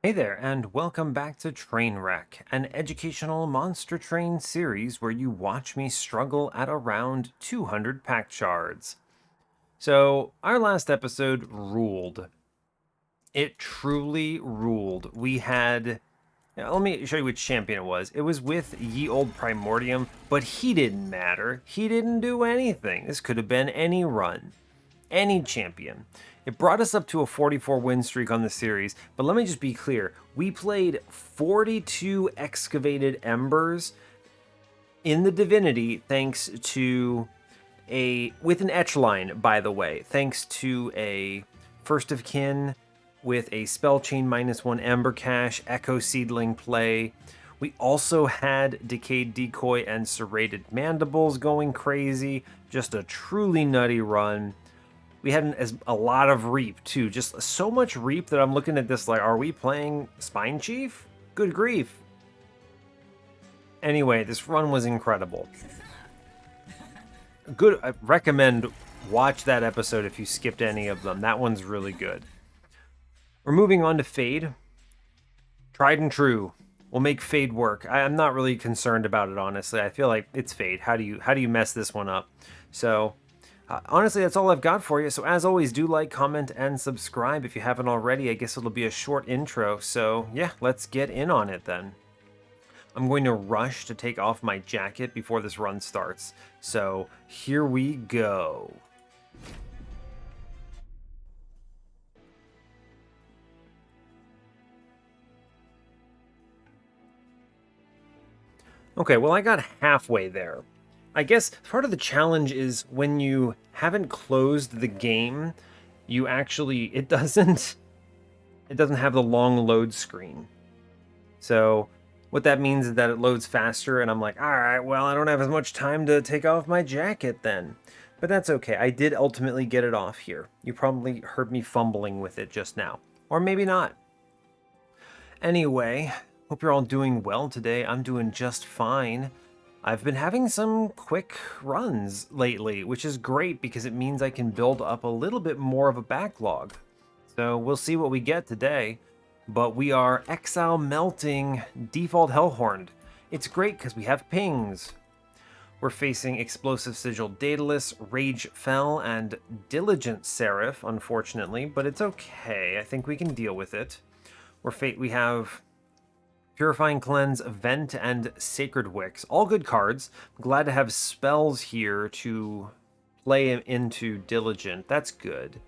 Hey there, and welcome back to Trainwreck, an educational monster train series where you watch me struggle at around 200 Pact Shards. So, our last episode ruled. It truly ruled. We had. Let me show you which champion it was. It was with Ye Old Primordium, but he didn't matter. He didn't do anything. This could have been any run, any champion. It brought us up to a 44 win streak on the series, but let me just be clear. We played 42 excavated embers in the Divinity thanks to with an etch line, by the way, thanks to a First of Kin with a spell chain -1 Ember Cache, Echo Seedling play. We also had Decayed Decoy and Serrated Mandibles going crazy. Just a truly nutty run. We had a lot of Reap, too. Just so much Reap that I'm looking at this like, are we playing Spine Chief? Good grief. Anyway, this run was incredible. I recommend watch that episode if you skipped any of them. That one's really good. We're moving on to Fade. Tried and true. We'll make Fade work. I'm not really concerned about it, honestly. I feel like it's Fade. How do you mess this one up? So honestly, that's all I've got for you. So as always, do like, comment, and subscribe if you haven't already. I guess it'll be a short intro. So yeah, let's get in on it then. I'm going to rush to take off my jacket before this run starts. So here we go. Okay, well, I got halfway there. I guess part of the challenge is when you haven't closed the game, it doesn't have the long load screen. So what that means is that it loads faster, and I'm like, all right, well, I don't have as much time to take off my jacket then. But that's okay. I did ultimately get it off here. You probably heard me fumbling with it just now. Or maybe not. Anyway, hope you're all doing well today. I'm doing just fine. I've been having some quick runs lately, which is great because it means I can build up a little bit more of a backlog. So we'll see what we get today. But we are Exile melting default Hellhorned. It's great because we have pings. We're facing Explosive Sigil Daedalus, Rage Fell, and Diligent Seraph, unfortunately, but it's okay. I think we can deal with it. We have Purifying Cleanse, Vent, and Sacred Wicks. All good cards. I'm glad to have spells here to play into Diligent. That's good.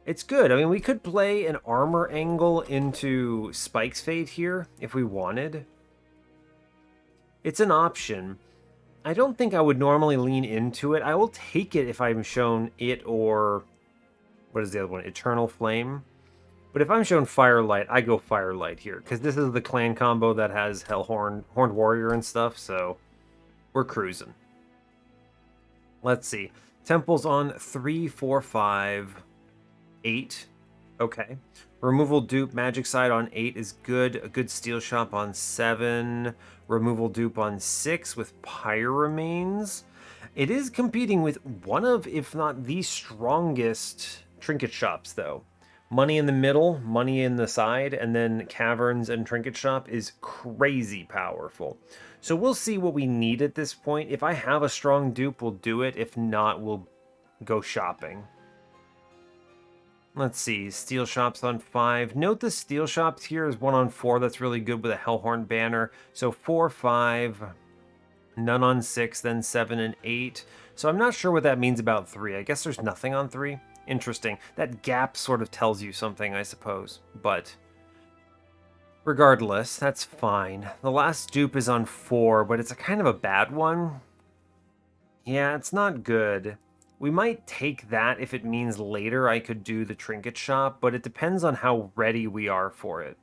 It's good. I mean, we could play an armor angle into Spike's Fate here if we wanted. It's an option. I don't think I would normally lean into it. I will take it if I'm shown it or... what is the other one? Eternal Flame. But if I'm shown Firelight, I go Firelight here, because this is the clan combo that has Horned Warrior and stuff, so we're cruising. Let's see. Temples on 3, 4, 5, 8. Okay. Removal dupe Magic Side on 8 is good. A good Steel Shop on 7. Removal dupe on 6 with Pyramanes. It is competing with one of, if not the strongest Trinket Shops, though. Money in the middle, money in the side, and then Caverns and Trinket Shop is crazy powerful. So we'll see what we need at this point. If I have a strong dupe, we'll do it. If not, we'll go shopping. Let's see, Steel Shops on 5. Note the Steel Shops here is 1 on 4. That's really good with a Hellhorned banner. So 4, 5, none on 6, then 7 and 8. So I'm not sure what that means about 3. I guess there's nothing on 3. Interesting. That gap sort of tells you something, I suppose. But regardless, that's fine. The last dupe is on 4, but it's a kind of a bad one. Yeah, it's not good. We might take that if it means later I could do the Trinket Shop, but it depends on how ready we are for it.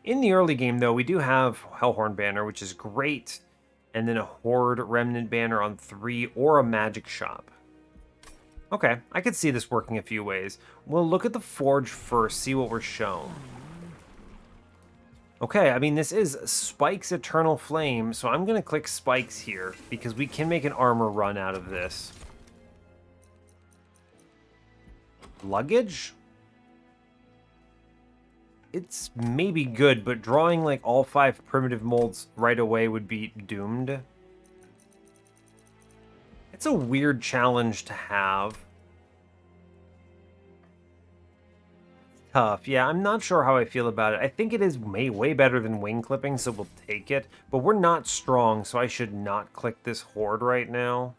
In the early game, though, we do have Hellhorn Banner, which is great, and then a Horde Remnant Banner on 3, or a Magic Shop. Okay, I could see this working a few ways. We'll look at the Forge first, see what we're shown. Okay, I mean, this is Spike's Eternal Flame, so I'm going to click Spikes here, because we can make an armor run out of this. Luggage? it's maybe good, but drawing like all 5 primitive molds right away would be doomed. It's a weird challenge to have. Tough. Yeah, I'm not sure how I feel about it. I think it is way better than wing clipping, so we'll take it. But we're not strong, so I should not click this horde right now.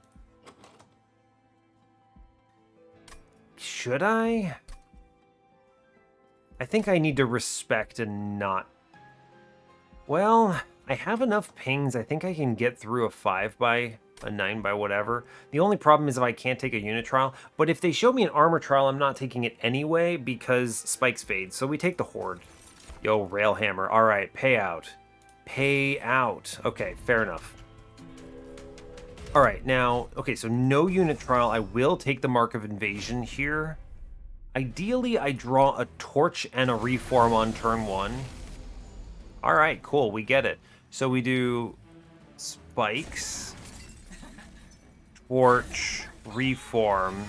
Should I? I think I need to respect and not... Well, I have enough pings. I think I can get through a 5 by... a 9 by whatever. The only problem is if I can't take a unit trial, but if they show me an armor trial, I'm not taking it anyway because spikes fade, so we take the horde. Yo, Railhammer. All right, pay out. Pay out. Okay, fair enough. All right, now, okay, so no unit trial. I will take the Mark of Invasion here. Ideally, I draw a torch and a reform on turn 1. All right, cool, we get it. So we do spikes, torch, reform,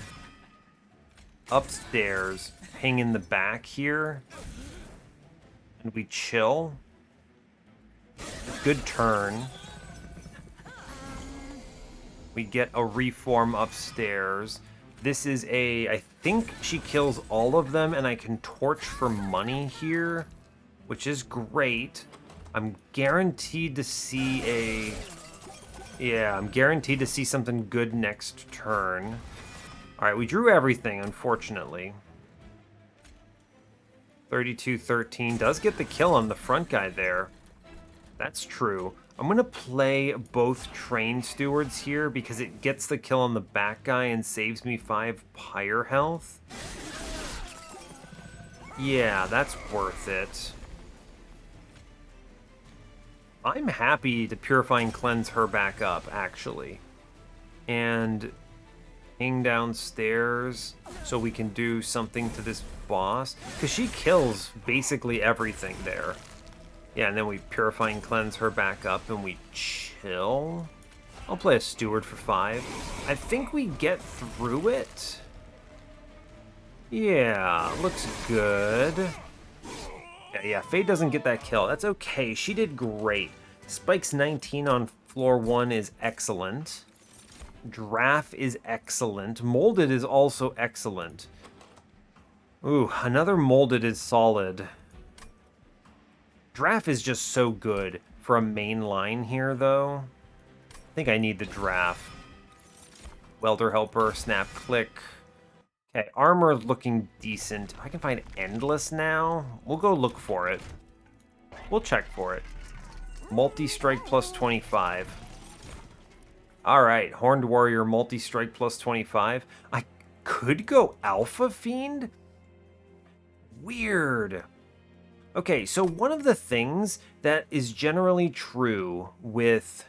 upstairs, ping in the back here, and we chill. Good turn. We get a reform upstairs. This is a, I think she kills all of them, and I can torch for money here, which is great. I'm guaranteed to see a... Yeah, I'm guaranteed to see something good next turn. All right, we drew everything, unfortunately. 32-13 does get the kill on the front guy there. That's true. I'm going to play both Train Stewards here because it gets the kill on the back guy and saves me 5 pyre health. Yeah, that's worth it. I'm happy to Purifying Cleanse her back up, actually. And ping downstairs so we can do something to this boss. Because she kills basically everything there. Yeah, and then we Purifying Cleanse her back up and we chill. I'll play a Steward for 5. I think we get through it. Yeah, looks good. Yeah, Faye doesn't get that kill. That's okay. She did great. Spike's 19 on floor 1 is excellent. Draff is excellent. Molded is also excellent. Ooh, another Molded is solid. Draff is just so good for a main line here, though. I think I need the Draff. Welder Helper, Snap Click. Okay, armor looking decent. I can find Endless now. We'll go look for it. We'll check for it. Multi-strike plus 25. Alright, Horned Warrior, multi-strike plus 25. I could go Alpha Fiend? Weird. Okay, so one of the things that is generally true with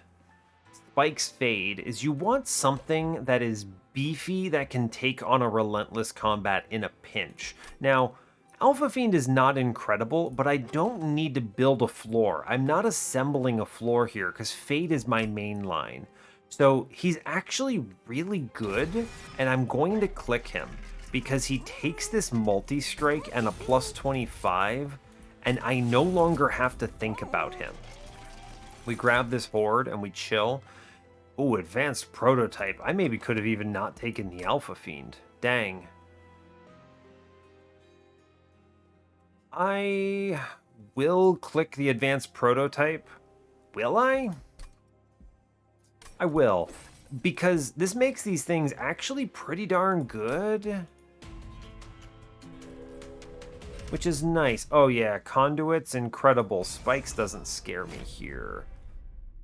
Spike's Fade is you want something that is beefy that can take on a relentless combat in a pinch. Now, Alpha Fiend is not incredible, but I don't need to build a floor. I'm not assembling a floor here because Fade is my main line. So he's actually really good, and I'm going to click him because he takes this multi-strike and a plus 25, and I no longer have to think about him. We grab this horde and we chill. Ooh, advanced prototype. I maybe could have even not taken the Alpha Fiend. Dang. I will click the advanced prototype. Will I? I will. Because this makes these things actually pretty darn good. Which is nice. Oh yeah, Conduit's incredible. Spikes doesn't scare me here.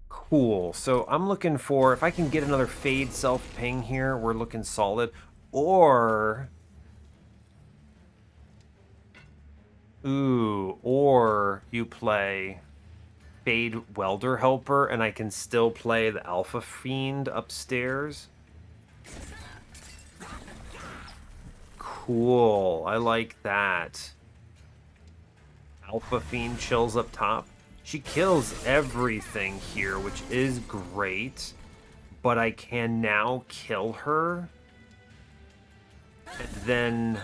Cool. So I'm looking for, if I can get another Fade self-ping here, we're looking solid. Or... Ooh, or you play Fade Welder Helper and I can still play the Alpha Fiend upstairs. Cool. I like that. Alpha Fiend chills up top. She kills everything here, which is great. But I can now kill her. And then...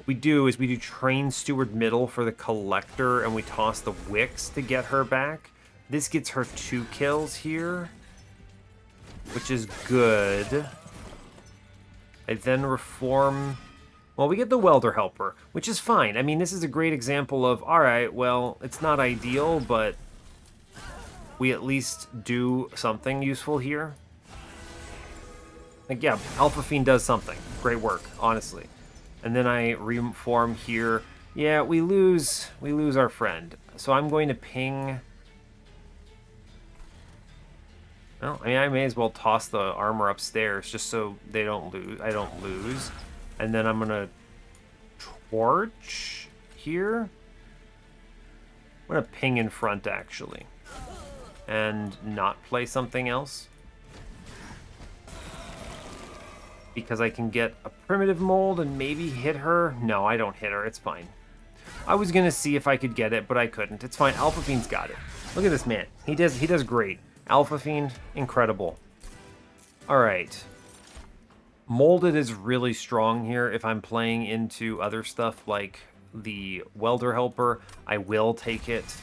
we do is we do Train Steward middle for the Collector, and we toss the Wicks to get her back. This gets her 2 kills here, which is good. I then reform... Well, we get the Welder Helper, which is fine. I mean, this is a great example of, alright, well, it's not ideal, but we at least do something useful here. Like, yeah, Alpha Fiend does something. Great work, honestly. And then I reform here. Yeah, we lose our friend. So I'm going to ping... Well, I mean, I may as well toss the armor upstairs just so they don't lose. I don't lose. And then I'm gonna torch here. I'm gonna ping in front, actually. And not play something else. Because I can get a primitive mold and maybe hit her. No, I don't hit her. It's fine. I was gonna see if I could get it, but I couldn't. It's fine. Alpha Fiend's got it. Look at this man. He does great. Alpha Fiend, incredible. Alright. Molded is really strong here. If I'm playing into other stuff like the Welder Helper, I will take it.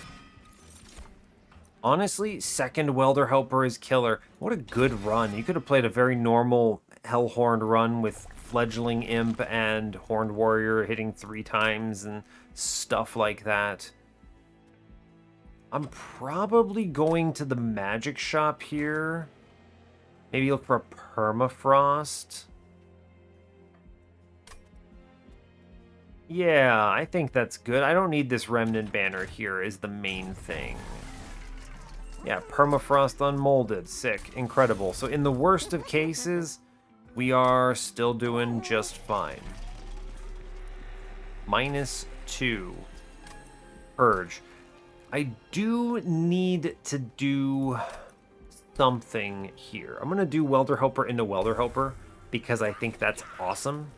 Honestly, second Welder Helper is killer. What a good run. You could have played a very normal Hellhorned run with Fledgling Imp and Horned Warrior hitting 3 times and stuff like that. I'm probably going to the magic shop here. Maybe look for a permafrost. Yeah, I think that's good. I don't need this remnant banner here is the main thing. Yeah, permafrost unmolded. Sick. Incredible. So in the worst of cases, we are still doing just fine. -2. Purge. I do need to do something here. I'm going to do Welder Helper into Welder Helper because I think that's awesome.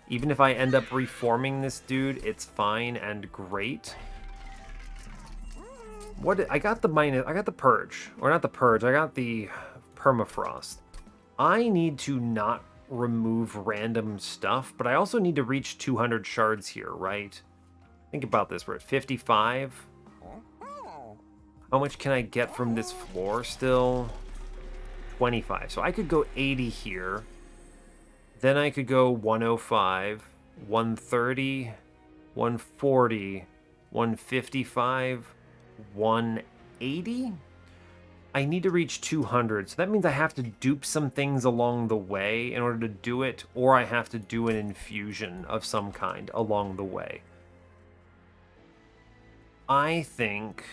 Even if I end up reforming this dude, it's fine and great. I got the Purge. Or not the Purge, I got the Permafrost. I need to not remove random stuff, but I also need to reach 200 shards here, right? Think about this, we're at 55. How much can I get from this floor still? 25. So I could go 80 here. Then I could go 105, 130, 140, 155, 180. I need to reach 200. So that means I have to dupe some things along the way in order to do it, or I have to do an infusion of some kind along the way. I think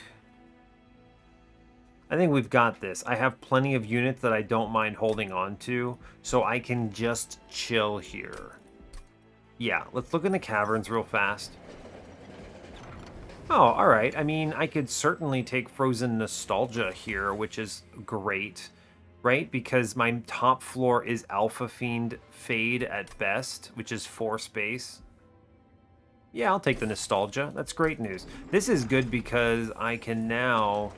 we've got this. I have plenty of units that I don't mind holding on to, so I can just chill here. Yeah, let's look in the caverns real fast. Oh, alright. I mean, I could certainly take Frozen Nostalgia here, which is great, right? Because my top floor is Alpha Fiend Fade at best, which is 4 space. Yeah, I'll take the Nostalgia. That's great news. This is good because I can now...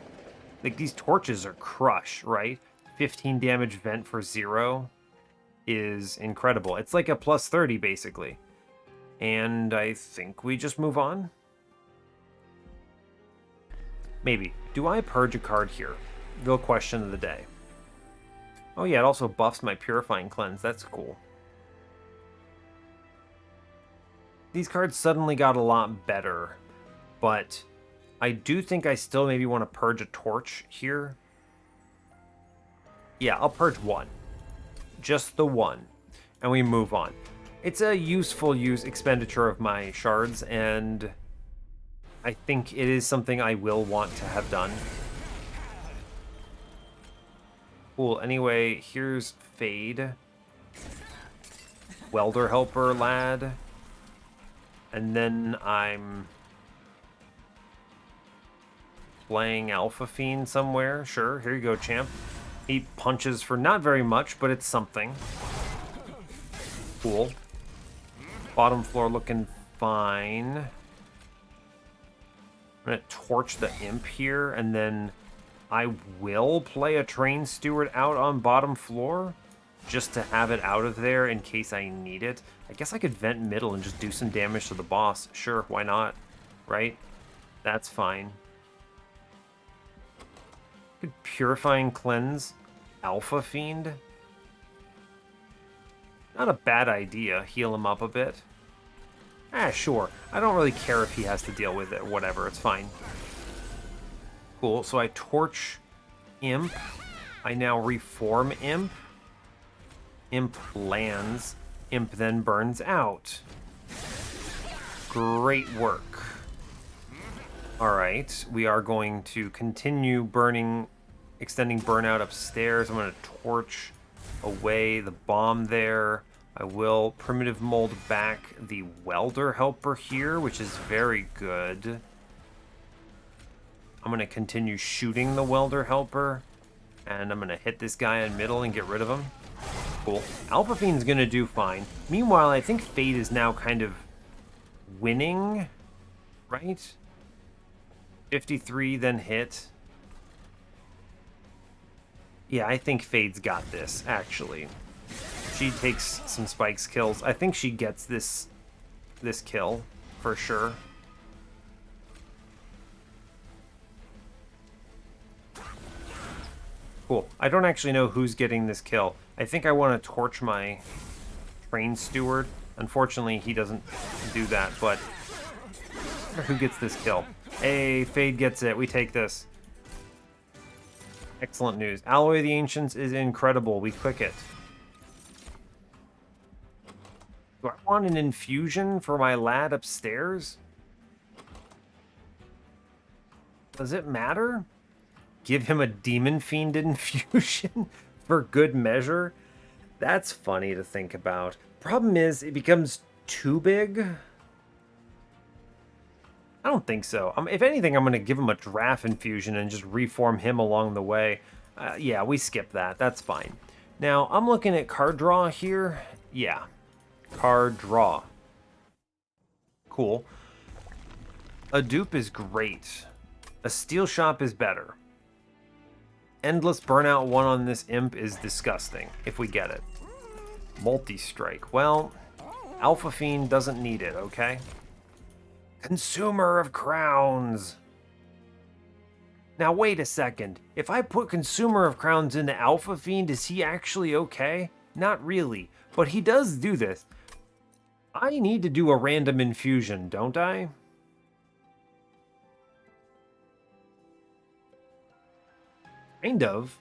Like, these torches are crush, right? 15 damage vent for 0 is incredible. It's like a plus 30, basically. And I think we just move on. Maybe. Do I purge a card here? Real question of the day. Oh yeah, it also buffs my Purifying Cleanse. That's cool. These cards suddenly got a lot better, but... I do think I still maybe want to purge a torch here. Yeah, I'll purge 1. Just the 1. And we move on. It's a useful expenditure of my shards, and I think it is something I will want to have done. Cool. Anyway, here's Fade. Welder Helper, lad. And then I'm... playing Alpha Fiend somewhere. Sure, here you go, champ. He punches for not very much, but it's something. Cool. Bottom floor looking fine. I'm gonna torch the imp here, and then I will play a Train Steward out on bottom floor. just to have it out of there in case I need it. I guess I could vent middle and just do some damage to the boss. Sure, why not? Right? That's fine. Could Purifying Cleanse Alpha Fiend. Not a bad idea. Heal him up a bit. Sure. I don't really care if he has to deal with it. Whatever, it's fine. Cool, so I torch Imp. I now reform Imp. Imp lands. Imp then burns out. Great work. Alright, we are going to continue extending burnout upstairs. I'm going to torch away the bomb there. I will primitive mold back the Welder helper here, which is very good. I'm going to continue shooting the Welder helper, and I'm going to hit this guy in middle and get rid of him. Cool. Alpha Fiend's going to do fine. Meanwhile, I think Fade is now kind of winning, right? 53, then hit. Yeah, I think Fade's got this, actually. She takes some spikes kills. I think she gets this kill, for sure. Cool. I don't actually know who's getting this kill. I think I want to torch my Train Steward. Unfortunately, he doesn't do that, but who gets this kill? Hey, Fade gets it. We take this. Excellent news. Alloy of the Ancients is incredible. We click it. Do I want an infusion for my lad upstairs? Does it matter? Give him a Demon Fiend infusion for good measure? That's funny to think about. Problem is, it becomes too big. I don't think so. If anything, I'm going to give him a Draft infusion and just reform him along the way. Yeah, we skip that. That's fine. Now, I'm looking at card draw here. Yeah. Card draw. Cool. A dupe is great. A steel shop is better. Endless burnout 1 on this imp is disgusting, if we get it. Multi-strike. Well, Alpha Fiend doesn't need it, okay? Consumer of Crowns. Now, wait a second. If I put Consumer of Crowns into Alpha Fiend, is he actually okay? Not really, but he does do this. I need to do a random infusion, don't I? Kind of.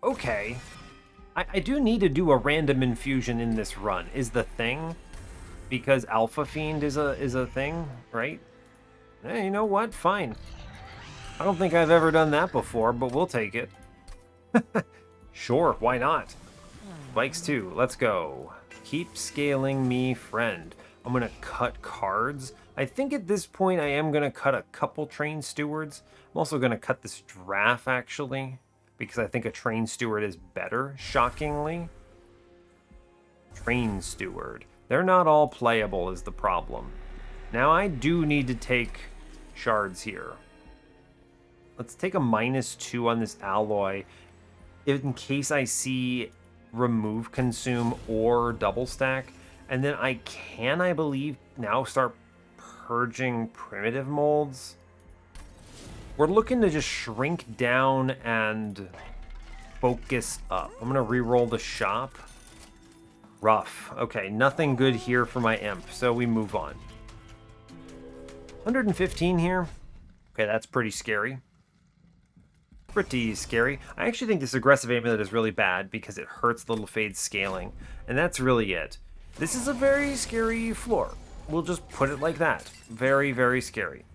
Okay. I do need to do a random infusion in this run, is the thing. Because Alpha Fiend is a thing, right? Hey, you know what? Fine. I don't think I've ever done that before, but we'll take it. Sure, why not? Spikes 2, let's go. Keep scaling me, friend. I'm gonna cut cards. I think at this point I am gonna cut a couple Train Stewards. I'm also gonna cut this Draft, actually, because I think a Train Steward is better, shockingly. Train Steward. They're not all playable is the problem. Now I do need to take shards here. Let's take a -2 on this alloy in case I see remove, consume, or double stack. And then I believe, now start purging primitive molds. We're looking to just shrink down and focus up. I'm gonna re-roll the shop. Rough. Okay, nothing good here for my imp, so we move on. 115 here. Okay, that's pretty scary. Pretty scary. I actually think this aggressive amulet is really bad because it hurts Little Fade's scaling, and that's really it. This is a very scary floor. We'll just put it like that. Very, very scary.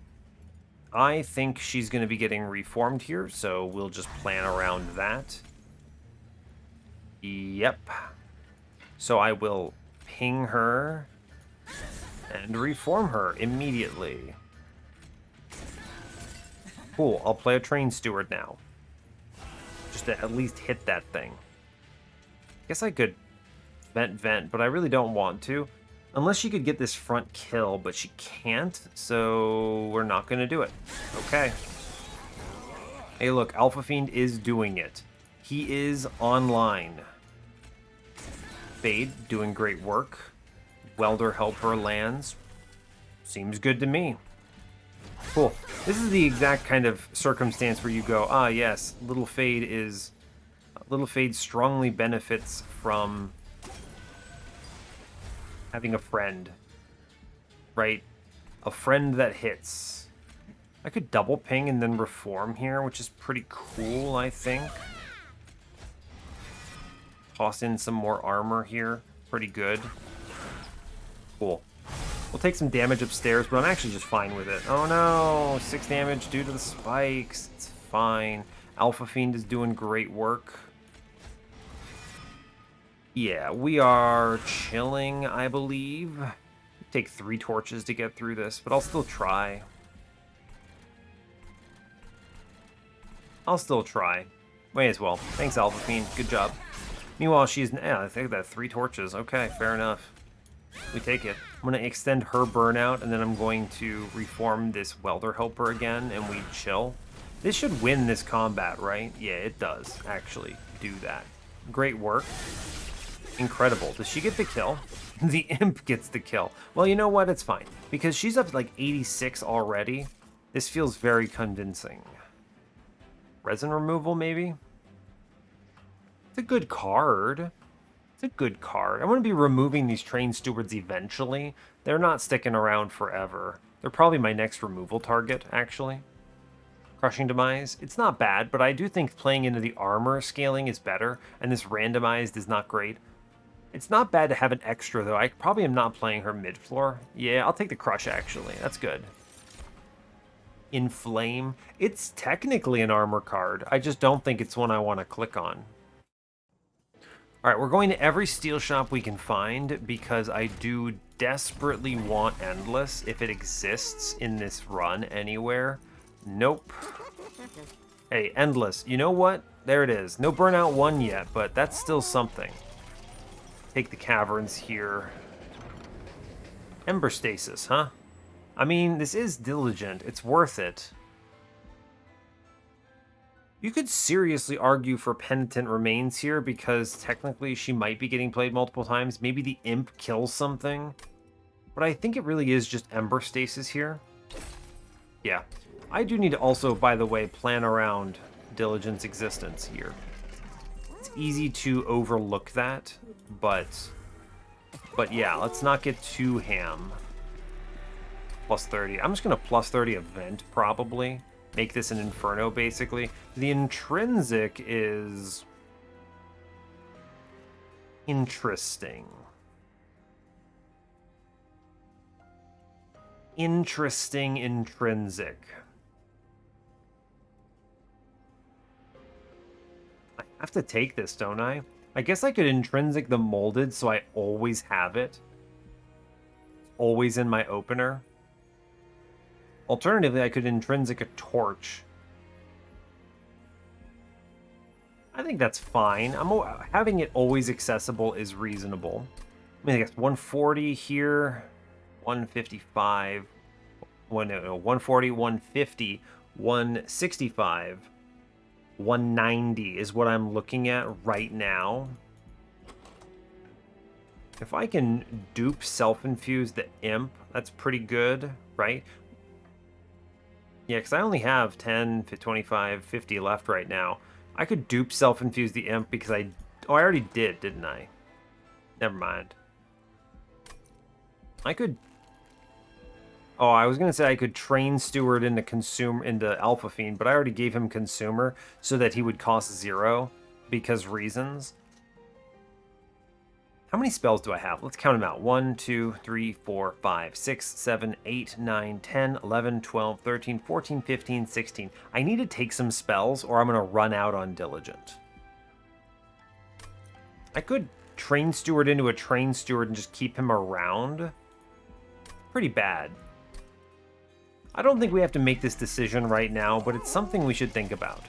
I think she's going to be getting reformed here, so we'll just plan around that. Yep. So I will ping her and reform her immediately. Cool, I'll play a Train Steward now. Just to at least hit that thing. Guess I could vent, but I really don't want to. Unless she could get this front kill, but she can't, so we're not going to do it. Okay. Hey, look, Alpha Fiend is doing it. He is online. Fade, doing great work. Welder helper lands. Seems good to me. Cool. This is the exact kind of circumstance where you go, ah, yes, Little Fade strongly benefits from having a friend, right? A friend that hits. I could double ping and then reform here, which is pretty cool, I think. Toss in some more armor here. Pretty good. Cool. We'll take some damage upstairs, but I'm actually just fine with it. Oh no! 6 damage due to the spikes. It's fine. Alpha Fiend is doing great work. Yeah, we are chilling, I believe. Take 3 torches to get through this, but I'll still try. May as well. Thanks, Alpha Fiend. Good job. Meanwhile, she's... Yeah, I think that 3 torches. Okay, fair enough. We take it. I'm going to extend her burnout, and then I'm going to reform this Welder helper again, and we chill. This should win this combat, right? Yeah, it does actually do that. Great work. Incredible. Does she get the kill? The imp gets the kill. Well, you know what? It's fine. Because she's up to like 86 already. This feels very convincing. Resin removal, maybe? It's a good card. It's a good card. I want to be removing these train stewards eventually. They're not sticking around forever. They're probably my next removal target, actually. Crushing Demise. It's not bad, but I do think playing into the armor scaling is better, and this randomized is not great. It's not bad to have an extra, though. I probably am not playing her mid-floor. Yeah, I'll take the Crush, actually. That's good. Inflame. It's technically an armor card. I just don't think it's one I want to click on. Alright, we're going to every steel shop we can find because I do desperately want Endless if it exists in this run anywhere. Nope. Hey, Endless, you know what? There it is. No Burnout 1 yet, but that's still something. Take the caverns here. Ember Stasis, huh? I mean, this is diligent. It's worth it. You could seriously argue for Penitent Remains here because technically she might be getting played multiple times. Maybe the imp kills something. But I think it really is just Ember Stasis here. Yeah. I do need to also, by the way, plan around Diligent's existence here. It's easy to overlook that, but yeah, let's not get too ham. Plus 30. I'm just going to plus 30 event, probably. Make this an Inferno, basically. The Intrinsic is interesting. Interesting Intrinsic. I have to take this, don't I? I guess I could Intrinsic the Molded so I always have it. Always in my opener. Alternatively, I could Intrinsic a Torch. I think that's fine. Having it always accessible is reasonable. I mean, I guess 140 here, 155, 140, 150, 165, 190 is what I'm looking at right now. If I can dupe Self-Infuse the Imp, that's pretty good, right? Yeah, because I only have 10, 25, 50 left right now. I could dupe Self-Infuse the Imp because I already did, didn't I? Never mind. I could... Oh, I was going to say I could Train Steward into Alpha Fiend, but I already gave him Consumer so that he would cost 0 because reasons. How many spells do I have? Let's count them out. 1, 2, 3, 4, 5, 6, 7, 8, 9, 10, 11, 12, 13, 14, 15, 16. I need to take some spells or I'm going to run out on Diligent. I could Train Steward into a Train Steward and just keep him around. Pretty bad. I don't think we have to make this decision right now, but it's something we should think about.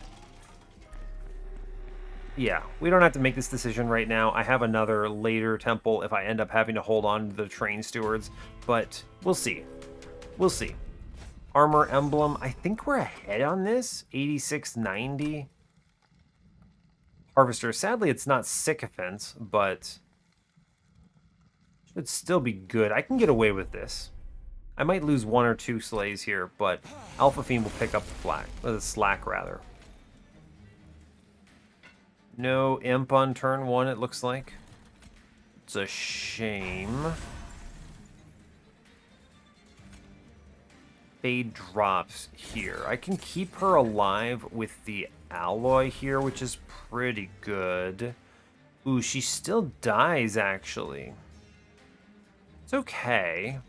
Yeah, we don't have to make this decision right now. I have another later temple if I end up having to hold on to the Train Stewards, but we'll see. We'll see. Armor Emblem, I think we're ahead on this. 8690. Harvester. Sadly, it's not Sycophant, but should still be good. I can get away with this. I might lose 1 or 2 slays here, but Alpha Fiend will pick up the slack rather. No imp on turn 1, it looks like. It's a shame. Fade drops here. I can keep her alive with the alloy here, which is pretty good. Ooh, she still dies, actually. It's okay.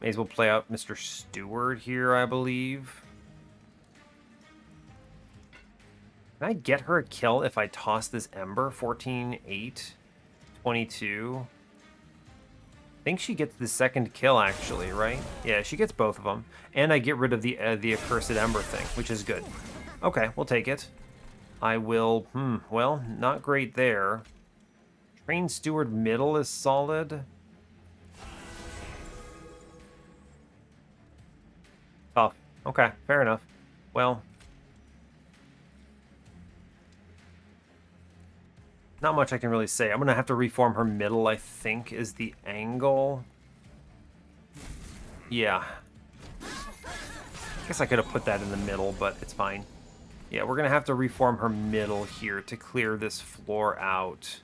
May as well play out Mr. Steward here, I believe. Can I get her a kill if I toss this Ember? 14, 8, 22. I think she gets the second kill, actually, right? Yeah, she gets both of them. And I get rid of the accursed Ember thing, which is good. Okay, we'll take it. I will... well, not great there. Train Steward middle is solid. Tough. Okay, fair enough. Well... not much I can really say. I'm going to have to reform her middle, I think, is the angle. Yeah. I guess I could have put that in the middle, but it's fine. Yeah, we're going to have to reform her middle here to clear this floor out,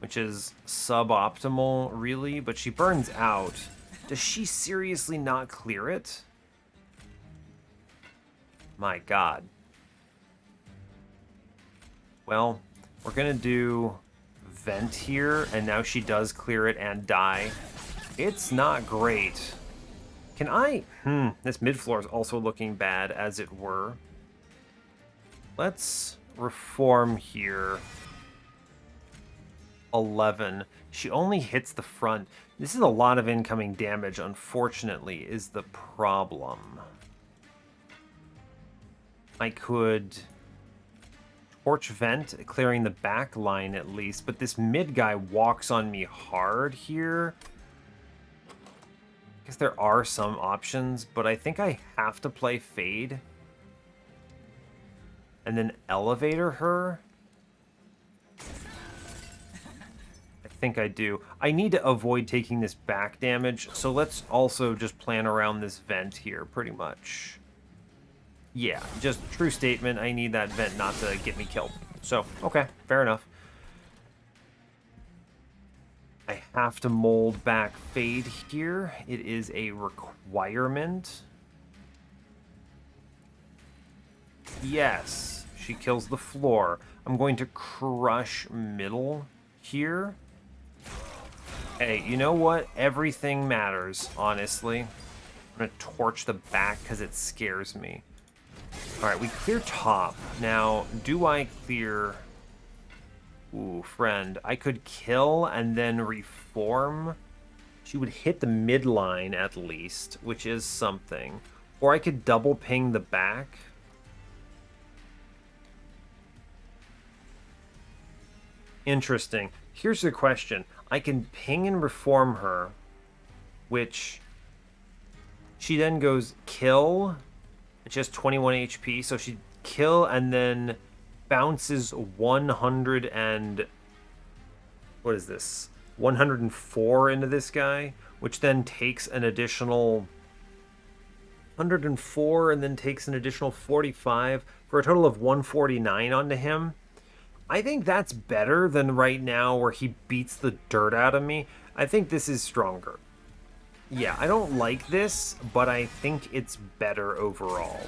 which is suboptimal, really, but she burns out. Does she seriously not clear it? My God. Well... we're going to do vent here, and now she does clear it and die. It's not great. Can I... this mid-floor is also looking bad, as it were. Let's reform here. 11. She only hits the front. This is a lot of incoming damage, unfortunately, is the problem. I could... torch vent, clearing the back line at least, but this mid guy walks on me hard here. I guess there are some options, but I think I have to play Fade. And then Elevator her. I think I do. I need to avoid taking this back damage, so let's also just plan around this vent here, pretty much. Yeah, just true statement. I need that vent not to get me killed. So, okay, fair enough. I have to mold back Fade here. It is a requirement. Yes, she kills the floor. I'm going to crush middle here. Hey, you know what? Everything matters, honestly. I'm going to torch the back because it scares me. Alright, we clear top. Now, do I clear... ooh, friend. I could kill and then reform. She would hit the midline at least, which is something. Or I could double ping the back. Interesting. Here's the question. I can ping and reform her, which she then goes kill. It's just 21 HP, so she kill and then bounces 100 and... what is this? 104 into this guy, which then takes an additional 104 and then takes an additional 45 for a total of 149 onto him. I think that's better than right now where he beats the dirt out of me. I think this is stronger. Yeah, I don't like this, but I think it's better overall.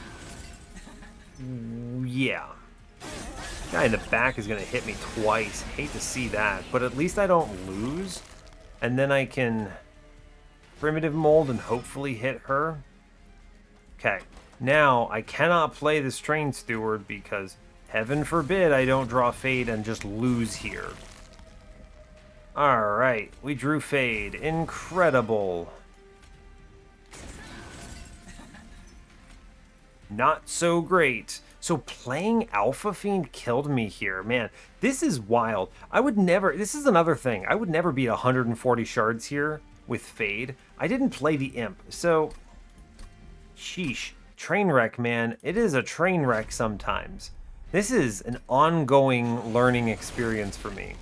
Yeah. Guy in the back is going to hit me twice. Hate to see that, but at least I don't lose. And then I can primitive mold and hopefully hit her. Okay, now I cannot play this Train Steward because heaven forbid I don't draw Fade and just lose here. Alright, we drew Fade. Incredible. Not so great. So playing Alpha Fiend killed me here. Man, this is wild. I would never... this is another thing. I would never beat 140 shards here with Fade. I didn't play the Imp, so... sheesh. Trainwreck, man. It is a train wreck sometimes. This is an ongoing learning experience for me.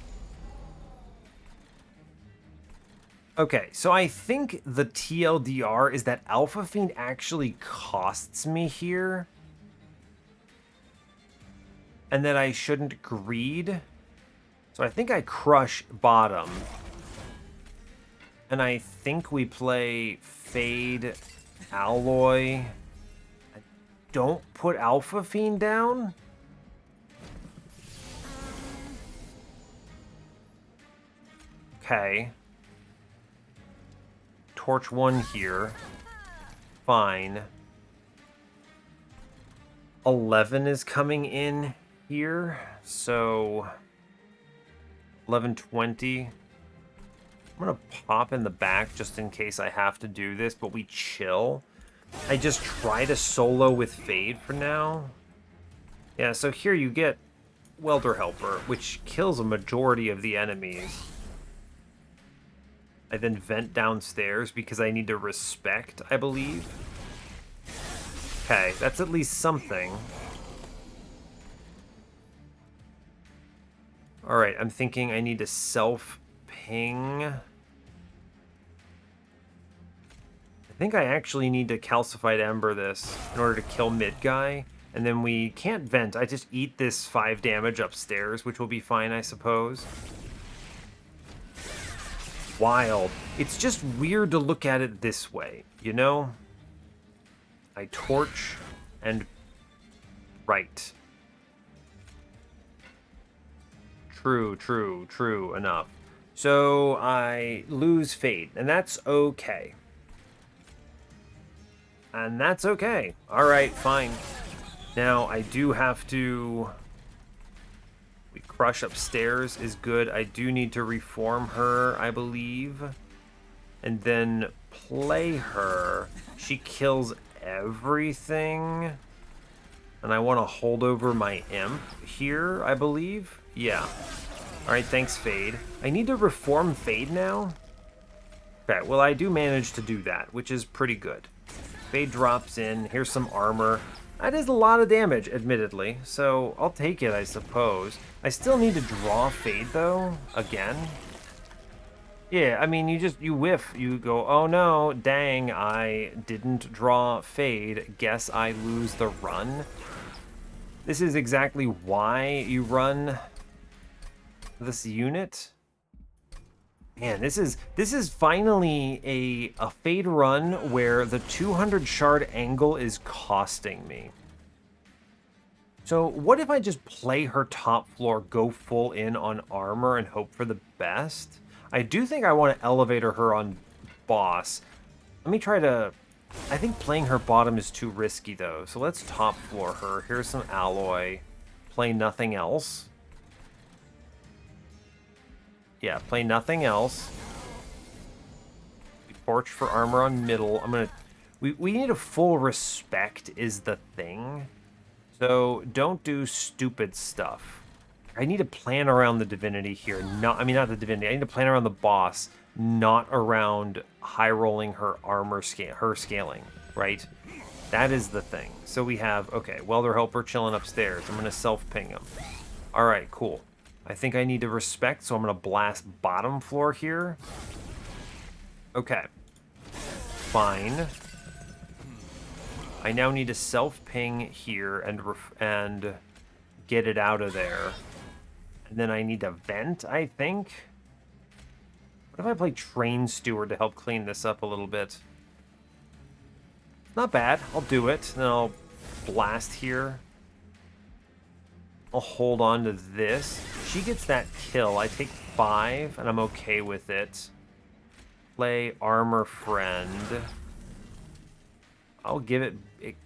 Okay, so I think the TLDR is that Alpha Fiend actually costs me here. And that I shouldn't greed. So I think I crush bottom. And I think we play Fade Alloy. I don't put Alpha Fiend down. Okay. Torch 1 here. Fine. 11 is coming in here. So 11:20. I'm gonna pop in the back just in case I have to do this, but we chill. I just try to solo with Fade for now. Yeah, so here you get Welder Helper, which kills a majority of the enemies. I then vent downstairs because I need to respect, I believe. Okay, that's at least something. Alright, I'm thinking I need to self-ping. I think I actually need to Calcified Ember this in order to kill mid guy. And then we can't vent. I just eat this 5 damage upstairs, which will be fine, I suppose. Wild. It's just weird to look at it this way, you know? I torch and right. True enough. So I lose Fade, and that's okay. And that's okay. Alright, fine. Now I do have to... We crush upstairs is good. I do need to reform her, I believe. And then play her. She kills everything. And I want to hold over my imp here, I believe. Yeah. Alright, thanks, Fade. I need to reform Fade now? Okay, well, I do manage to do that, which is pretty good. Fade drops in. Here's some armor. That is a lot of damage, admittedly, so I'll take it, I suppose. I still need to draw Fade, though, again. Yeah, I mean, you whiff. You go, oh no, dang, I didn't draw Fade. Guess I lose the run. This is exactly why you run this unit. Man, this is finally a Fade run where the 200 shard angle is costing me. So what if I just play her top floor, go full in on armor, and hope for the best? I do think I want to elevator her on boss. Let me try to... I think playing her bottom is too risky, though. So let's top floor her. Here's some alloy. Play nothing else. Yeah, play nothing else. We torch for armor on middle. I'm gonna... We need a full respect is the thing. So don't do stupid stuff. I need to plan around the Divinity here. Not the Divinity. I need to plan around the boss, not around high rolling her armor her scaling, right? That is the thing. So we have, okay, Welder Helper chilling upstairs. I'm gonna self-ping him. All right, cool. I think I need to respect, so I'm gonna blast bottom floor here. Okay. Fine. I now need to self-ping here and get it out of there. And then I need to vent, I think. What if I play Train Steward to help clean this up a little bit? Not bad. I'll do it. Then I'll blast here. I'll hold on to this. She gets that kill. I take 5, and I'm okay with it. Play Armor Friend. I'll give it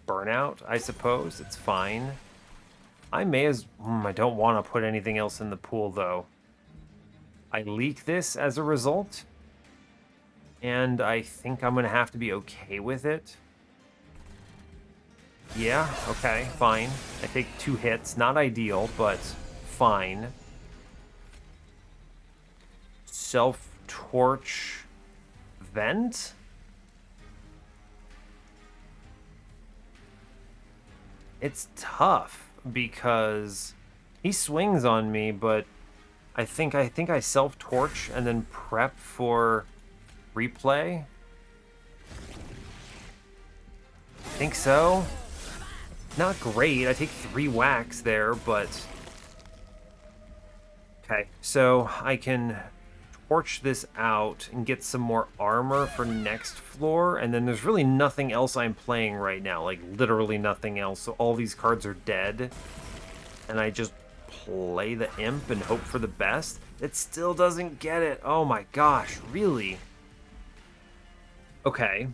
burnout, I suppose. It's fine. I may as... I don't want to put anything else in the pool, though. I leak this as a result. And I think I'm going to have to be okay with it. Yeah, okay, fine. I take 2 hits. Not ideal, but fine. Self-torch... Vent? It's tough. because he swings on me, but I think I self-torch and then prep for replay. Think so. Not great. I take 3 whacks there, but okay. So I can torch this out and get some more armor for next floor, and then there's really nothing else I'm playing right now, like literally nothing else. So all these cards are dead, and I just play the imp and hope for the best. It still doesn't get it. Oh my gosh, really? Okay.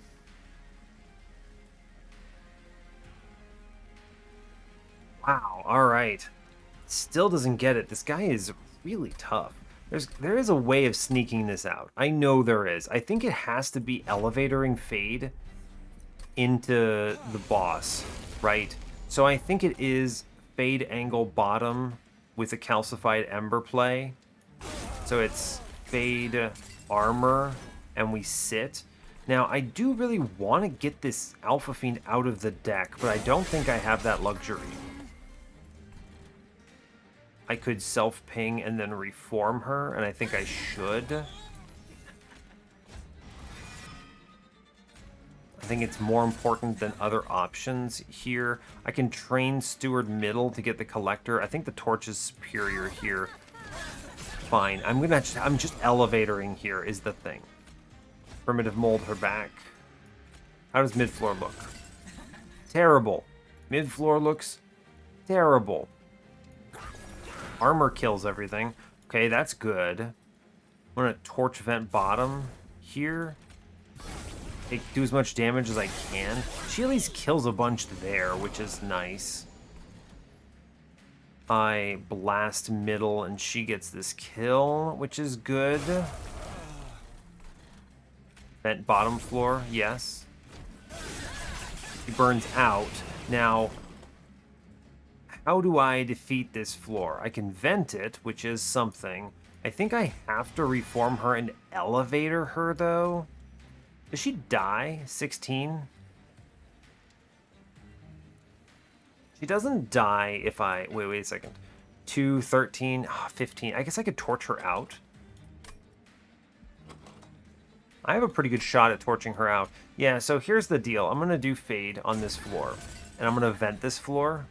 Wow, all right. Still doesn't get it. This guy is really tough. There is a way of sneaking this out. I know there is. I think it has to be elevatoring Fade into the boss, right? So I think it is Fade angle bottom with a calcified ember play. So it's Fade armor and we sit. Now I do really want to get this Alpha Fiend out of the deck, but I don't think I have that luxury. I could self-ping and then reform her, and I think I should. I think it's more important than other options here. I can train Steward middle to get the collector. I think the torch is superior here. Fine. I'm just elevatoring here is the thing. Primitive mold her back. How does mid-floor look? Terrible. Mid-floor looks terrible. Armor kills everything. Okay, that's good. I'm gonna torch vent bottom here. Do as much damage as I can. She at least kills a bunch there, which is nice. I blast middle and she gets this kill, which is good. Vent bottom floor, yes. He burns out. Now, how do I defeat this floor? I can vent it, which is something. I think I have to reform her and elevator her, though. Does she die? 16? She doesn't die if I... Wait a second. 2, 13, 15. I guess I could torch her out. I have a pretty good shot at torching her out. Yeah, so here's the deal. I'm going to do Fade on this floor. And I'm going to vent this floor.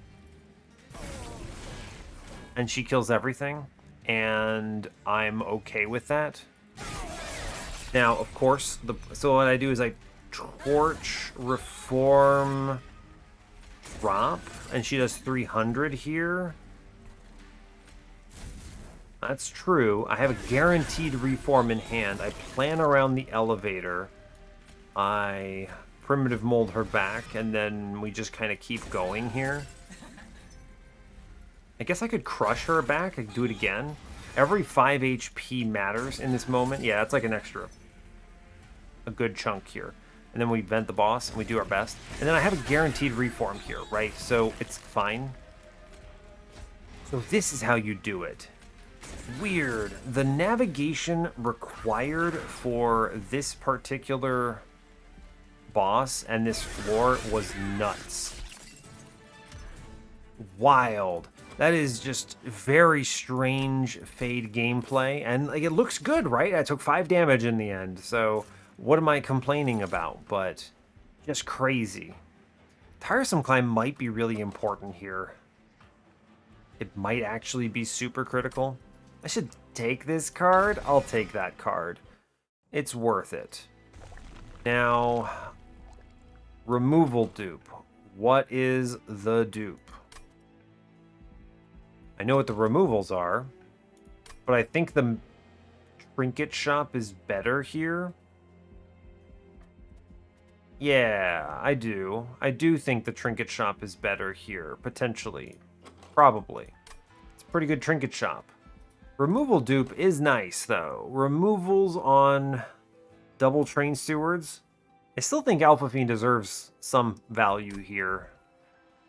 And she kills everything, and I'm okay with that. Now, of course, so what I do is I torch, reform, drop, and she does 300 here. That's true. I have a guaranteed reform in hand. I plan around the elevator. I primitive mold her back, and then we just kind of keep going here. I guess I could crush her back. I could do it again. Every 5 HP matters in this moment. Yeah, that's like an extra. A good chunk here. And then we vent the boss and we do our best. And then I have a guaranteed reform here, right? So it's fine. So this is how you do it. Weird. The navigation required for this particular boss and this floor was nuts. Wild. That is just very strange Fade gameplay, and like it looks good, right? I took 5 damage in the end, so what am I complaining about? But just crazy. Tiresome Climb might be really important here. It might actually be super critical. I should take this card. I'll take that card. It's worth it. Now, removal dupe. What is the dupe? I know what the removals are, but I think the trinket shop is better here. Yeah, I do. I do think the trinket shop is better here, potentially. Probably. It's a pretty good trinket shop. Removal dupe is nice, though. Removals on double train stewards. I still think Alpha Fiend deserves some value here.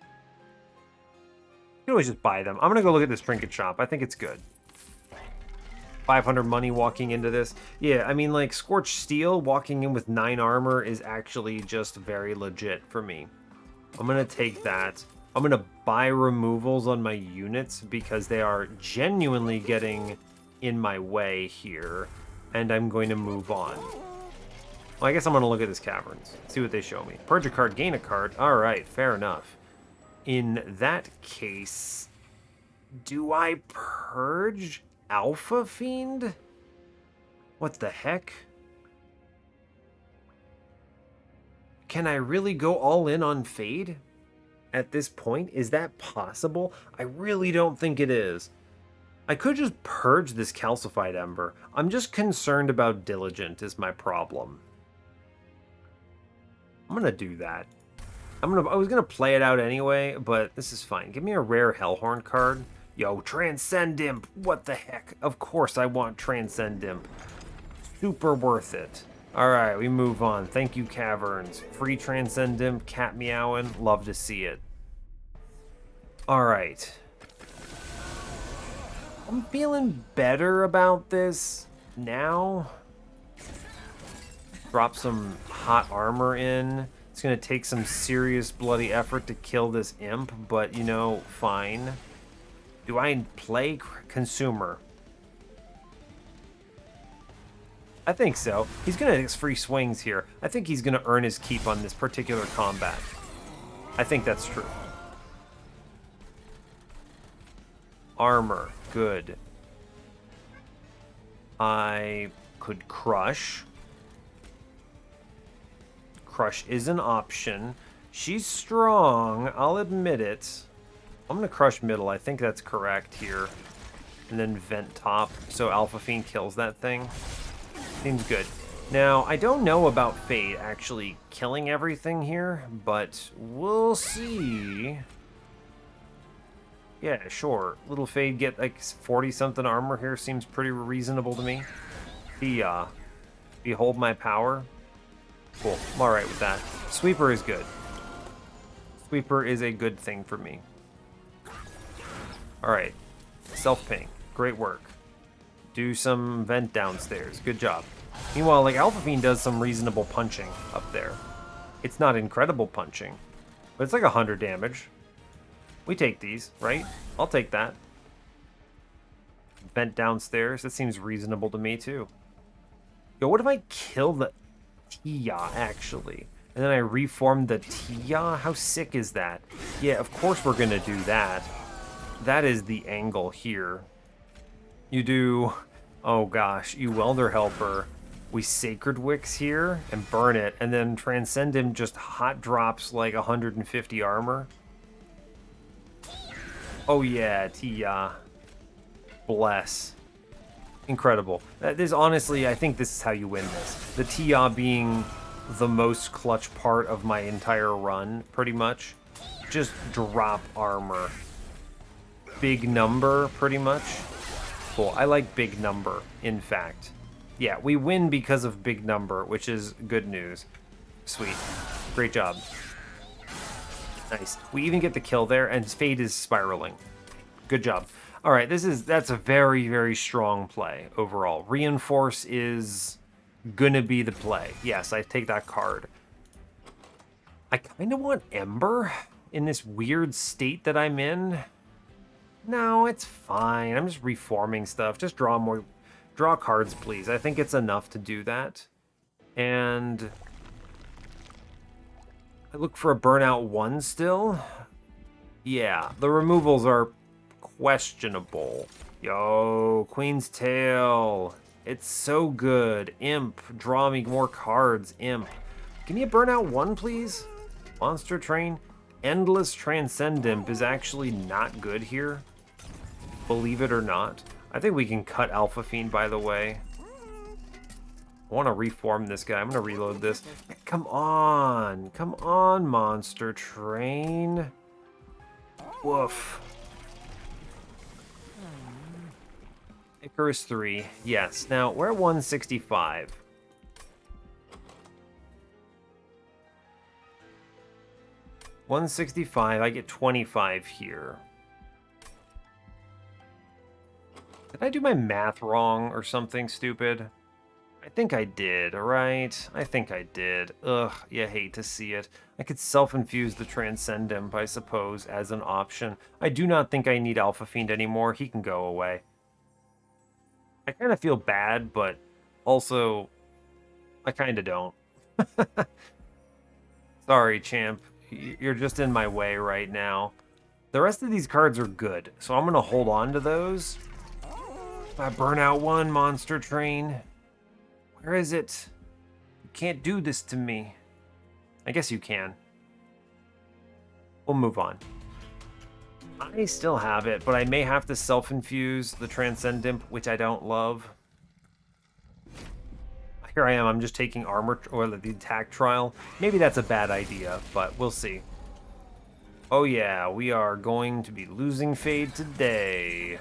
You can always just buy them. I'm gonna go look at this trinket shop. I think it's good. 500 money walking into this. Yeah, I mean, like, Scorched Steel walking in with 9 armor is actually just very legit for me. I'm gonna take that. I'm going to buy removals on my units because they are genuinely getting in my way here. And I'm going to move on. Well, I guess I'm going to look at this caverns, see what they show me. Purge a card, gain a card. All right, fair enough. In that case, do I purge Alpha Fiend? What the heck? Can I really go all in on Fade at this point? Is that possible? I really don't think it is. I could just purge this Calcified Ember. I'm just concerned about Diligent is my problem. I'm gonna do that. I was gonna play it out anyway, but this is fine. Give me a rare Hellhorned card. Yo, Transcend Imp. What the heck? Of course I want Transcend Imp. Super worth it. Alright, we move on. Thank you, Caverns. Free Transcend Imp, cat meowing. Love to see it. Alright. I'm feeling better about this now. Drop some hot armor in. It's going to take some serious bloody effort to kill this imp, but, you know, fine. Do I play Consumer? I think so. He's going to get free swings here. I think he's going to earn his keep on this particular combat. I think that's true. Armor. Good. I could Crush. Crush is an option. She's strong, I'll admit it. I'm gonna Crush middle, I think that's correct here. And then Vent top, so Alpha Fiend kills that thing. Seems good. Now, I don't know about Fade actually killing everything here, but we'll see. Yeah, sure. Little Fade get like 40-something armor here seems pretty reasonable to me. Behold my power. Cool. I'm alright with that. Sweeper is good. Sweeper is a good thing for me. Alright. Self-ping. Great work. Do some vent downstairs. Good job. Meanwhile, like, Alpha Fiend does some reasonable punching up there. It's not incredible punching, but it's like 100 damage. We take these, right? I'll take that. Vent downstairs. That seems reasonable to me, too. Yo, what if I kill the Tia, actually? And then I reform the Tia? How sick is that? Yeah, of course we're gonna do that. That is the angle here. You do... Oh gosh, you Welder Helper. We Sacred Wicks here and burn it, and then Transcend him just hot drops like 150 armor. Oh yeah, Tia. Bless. Incredible. This honestly, I think this is how you win this. The Tia being the most clutch part of my entire run, pretty much. Just drop armor. Big number, pretty much. Cool. I like big number, in fact. Yeah, we win because of big number, which is good news. Sweet. Great job. Nice. We even get the kill there, and Fade is spiraling. Good job. All right, that's a very, very strong play overall. Reinforce is gonna be the play. Yes, I take that card. I kind of want Ember in this weird state that I'm in. No, it's fine. I'm just reforming stuff. Just draw cards, please. I think it's enough to do that. And I look for a Burnout 1 still. Yeah, the removals are questionable. Yo, Queen's Tail. It's so good. Imp, draw me more cards. Imp. Give me a Burnout 1, please. Monster Train. Endless Transcend Imp is actually not good here. Believe it or not. I think we can cut Alpha Fiend, by the way. I want to reform this guy. I'm going to reload this. Come on. Come on, Monster Train. Woof. Icarus 3. Yes. Now, we're at 165. I get 25 here. Did I do my math wrong or something stupid? I I think I did, right? I think I did. Ugh, you hate to see it. I could self-infuse the Transcend Imp, I suppose, as an option. I do not think I need Alpha Fiend anymore. He can go away. I kind of feel bad, but also, I kind of don't. Sorry, champ. You're just in my way right now. The rest of these cards are good, so I'm going to hold on to those. I burn out one monster train. Where is it? You can't do this to me. I guess you can. We'll move on. I still have it, but I may have to self-infuse the Transcend Imp, which I don't love. Here I am, I'm just taking armor, or the attack trial. Maybe that's a bad idea, but we'll see. Oh yeah, we are going to be losing Fade today.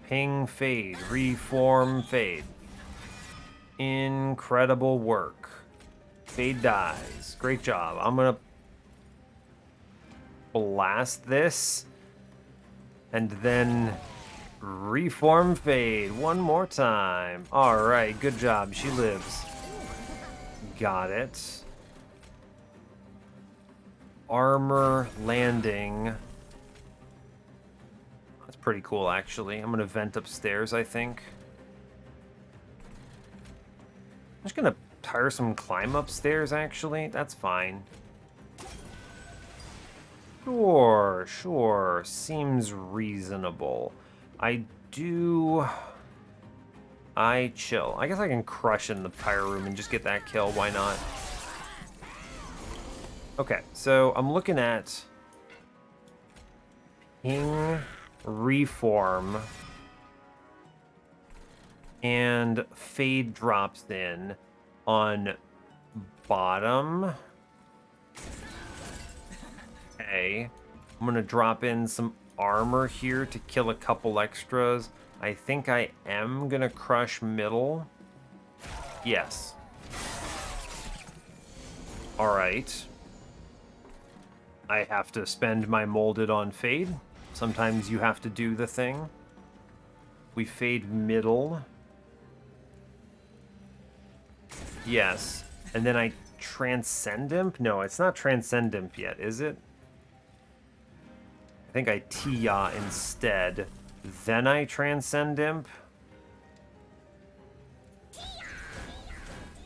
Ping Fade, reform Fade. Incredible work. Fade dies. Great job. I'm gonna blast this and then reform Fade one more time. All right, good job. She lives. Got it. Armor landing. That's pretty cool, actually. I'm gonna vent upstairs, I think. I'm just gonna tiresome climb upstairs, actually. That's fine. Sure. Seems reasonable. I chill. I guess I can crush in the pyre room and just get that kill. Why not? Okay, so I'm looking at Ping, Reform, and Fade drops in on bottom. Okay, I'm gonna drop in some armor here to kill a couple extras. I think I am gonna crush middle. Yes. All right. I have to spend my molded on Fade. Sometimes you have to do the thing. We Fade middle. Yes. And then I Transcend Imp? No, it's not Transcend Imp yet, is it? I think I Tia instead. Then I Transcend Imp.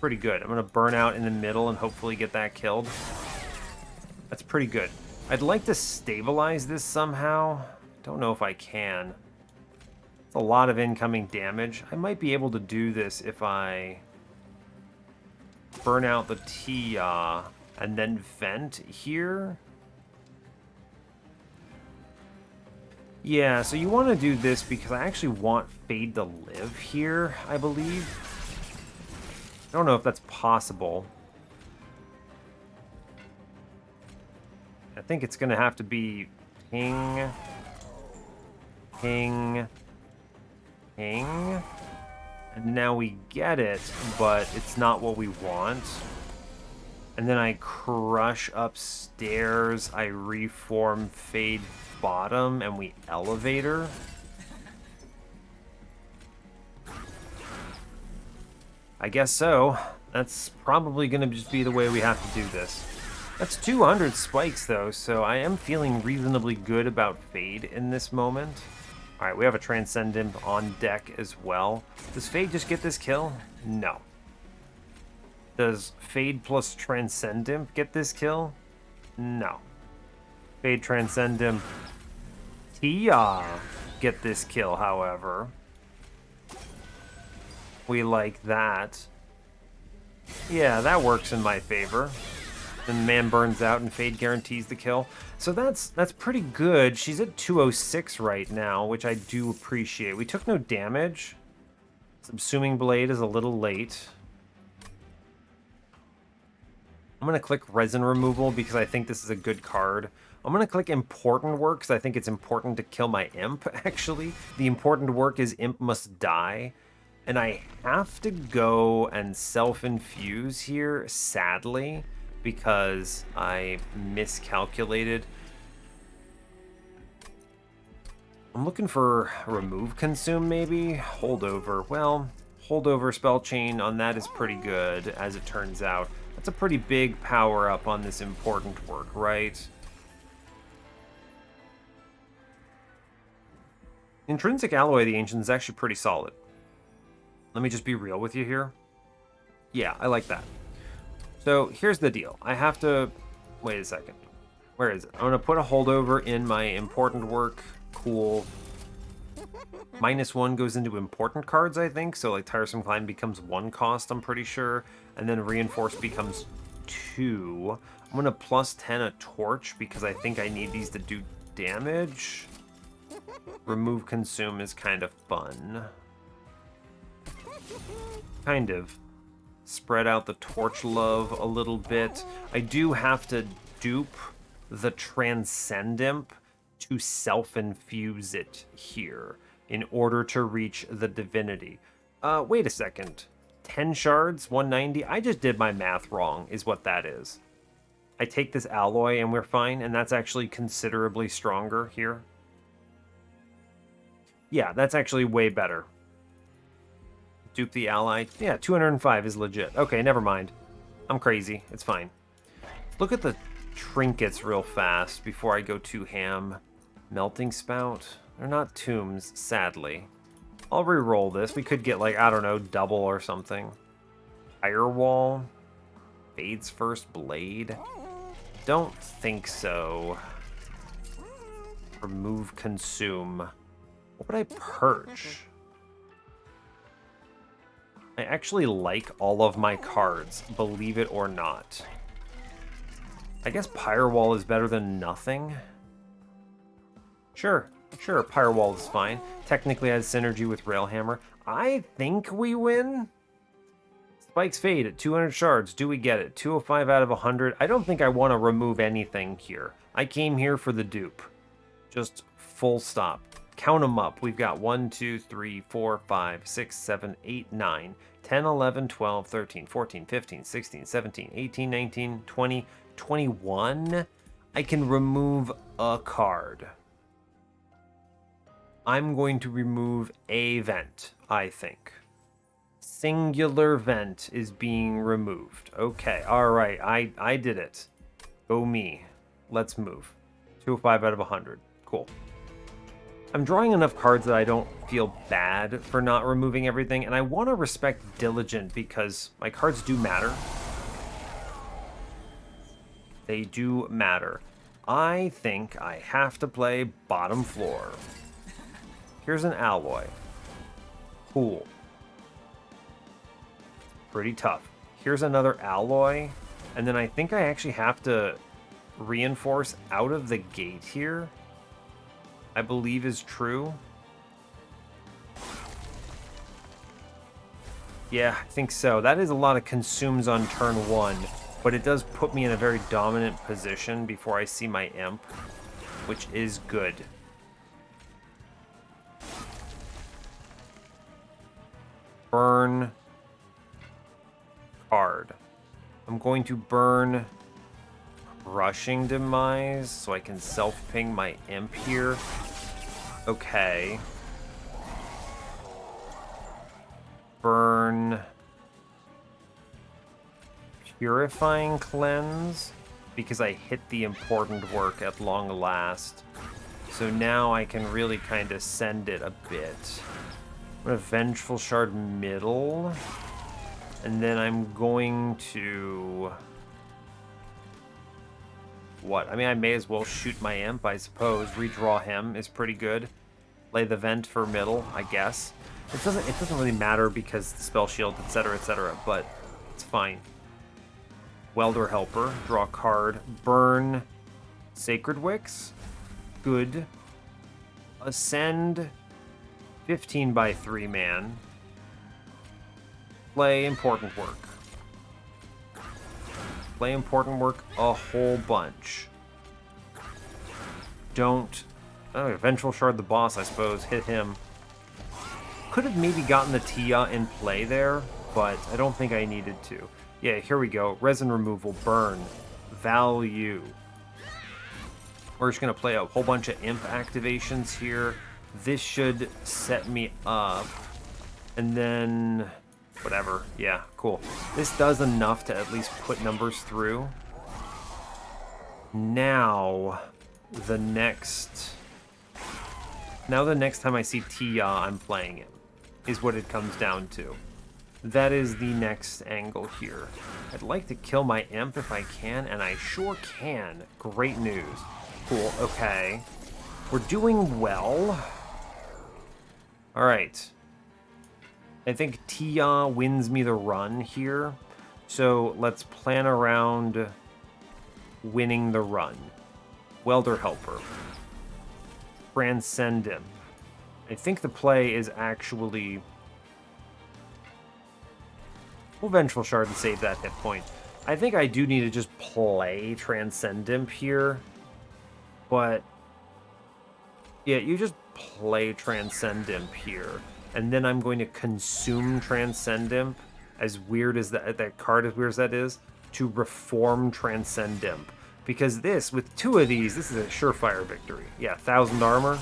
Pretty good. I'm going to burn out in the middle and hopefully get that killed. That's pretty good. I'd like to stabilize this somehow. Don't know if I can. It's a lot of incoming damage. I might be able to do this if I burn out the Tia and then vent here. Yeah, so you want to do this because I actually want Fade to live here, I believe. I don't know if that's possible. I think it's going to have to be ping, ping, ping. And now we get it, but it's not what we want. And then I crush upstairs, I reform Fade bottom, and we elevator. I guess so. That's probably going to just be the way we have to do this. That's 200 spikes, though, so I am feeling reasonably good about Fade in this moment. All right, we have a Transcend Imp on deck as well. Does Fade just get this kill? No. Does Fade plus Transcend Imp get this kill? No. Fade, Transcend Imp, Tia get this kill, however. We like that. Yeah, that works in my favor. And man burns out and Fade guarantees the kill. So that's pretty good. She's at 206 right now, which I do appreciate. We took no damage. Subsuming Blade is a little late. I'm going to click Resin Removal because I think this is a good card. I'm going to click Important Work because I think it's important to kill my Imp, actually. The important work is Imp must die. And I have to go and self-infuse here, sadly, because I miscalculated. I'm looking for Remove Consume, maybe? Holdover. Well, Holdover spell chain on that is pretty good, as it turns out. That's a pretty big power up on this important work, right? Intrinsic Alloy of the Ancients is actually pretty solid. Let me just be real with you here. Yeah, I like that. So here's the deal. I have to... Wait a second. Where is it? I'm going to put a holdover in my important work. Cool. -1 goes into important cards, I think. So like Tiresome Climb becomes 1 cost, I'm pretty sure. And then Reinforce becomes 2. I'm going to +10 a Torch because I think I need these to do damage. Remove Consume is kind of fun. Kind of. Spread out the Torch Love a little bit. I do have to dupe the Transcend Imp to self-infuse it here in order to reach the Divinity. Wait a second. 10 shards, 190? I just did my math wrong, is what that is. I take this alloy and we're fine, and that's actually considerably stronger here. Yeah, that's actually way better. Dupe the ally. Yeah, 205 is legit. Okay, never mind. I'm crazy. It's fine. Look at the trinkets real fast before I go too ham. Melting Spout. They're not tombs, sadly. I'll re-roll this. We could get, like, I don't know, double or something. Firewall. Fade's First Blade. Don't think so. Remove Consume. What would I purge? I actually like all of my cards, believe it or not. I guess Firewall is better than nothing. Sure, Firewall is fine. Technically has synergy with Railhammer. I think we win. Spike's Fade at 200 shards. Do we get it? 205 out of 100. I don't think I want to remove anything here. I came here for the dupe. Just full stop. Count them up. We've got 1, 2, 3, 4, 5, 6, 7, 8, 9, 10, 11, 12, 13, 14, 15, 16, 17, 18, 19, 20, 21. I can remove a card. I'm going to remove a vent, I think. Singular vent is being removed. Okay, alright, I did it. Go me. Let's move. 205 out of 100. Cool. I'm drawing enough cards that I don't feel bad for not removing everything, and I want to respect Diligent because my cards do matter. They do matter. I think I have to play bottom floor. Here's an alloy. Cool. Pretty tough. Here's another alloy, and then I think I actually have to reinforce out of the gate here. I believe is true. Yeah, I think so. That is a lot of consumes on turn 1, but it does put me in a very dominant position before I see my imp, which is good. Burn card. I'm going to burn Rushing Demise so I can self-ping my imp here. Okay. Burn Purifying Cleanse because I hit the important work at long last. So now I can really kind of send it a bit. I'm going to Vengeful Shard middle. And then I'm going to... What? I mean, I may as well shoot my imp, I suppose. Redraw him is pretty good. Play the vent for middle, I guess. It doesn't really matter because the spell shield, etc., but it's fine. Welder Helper, draw a card. Burn Sacred Wicks. Good. Ascend 15 by 3 man. Play important work. Play important work a whole bunch. Don't... Oh, Vengeful Shard the boss, I suppose. Hit him. Could have maybe gotten the Tia in play there, but I don't think I needed to. Yeah, here we go. Resin removal, burn, value. We're just going to play a whole bunch of imp activations here. This should set me up And then, whatever. Yeah, cool. This does enough to at least put numbers through. Now, the next time I see Tia, I'm playing him, is what it comes down to. That is the next angle here. I'd like to kill my imp if I can, and I sure can. Great news. Cool, okay. We're doing well. All right. I think Tia wins me the run here. So let's plan around winning the run. Welder Helper. Transcend him. I think the play is actually... We'll Vengeful Shard and save that hit point. I think I do need to just play Transcendimp here. But... yeah, you just play Transcendimp here. And then I'm going to consume Transcendimp, as weird as that card, as weird as that is, to reform Transcendimp. Because this, with 2 of these, this is a surefire victory. Yeah, 1,000 armor.